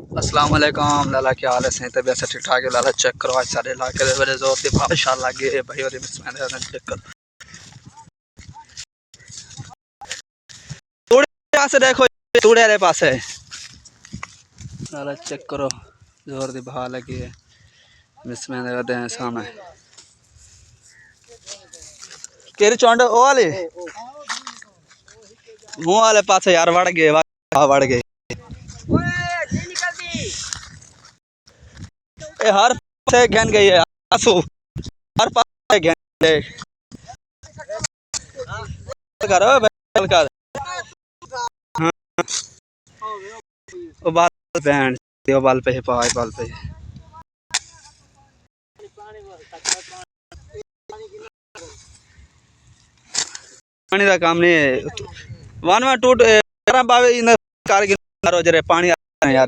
अस्सलाम वालेकुम लाला, क्या हाल है? सही तबीयत से ठीक ठाक है लाला? चेक करो आज सारे इलाके में बड़े जोर की बारिश आ लगी है भाई। और चेक करो तूड़े यहाँ से देखो, तूड़े वाले पास है लाला। चेक करो जोर की बहा लगी है। इसमें देखते हैं सामने केरी चौंड ओ वाले मुँह वाले पास है यार, वड़ गए वड़ गए। ए हर पास घन गई है आंसू, हर पास घन गए। करो कर हाँ। ओ बाल बैंड ओ बाल पे पाए बाल पे पानी का काम नहीं है। वन में टूट बावे इन कार गिन जरे पानी यार।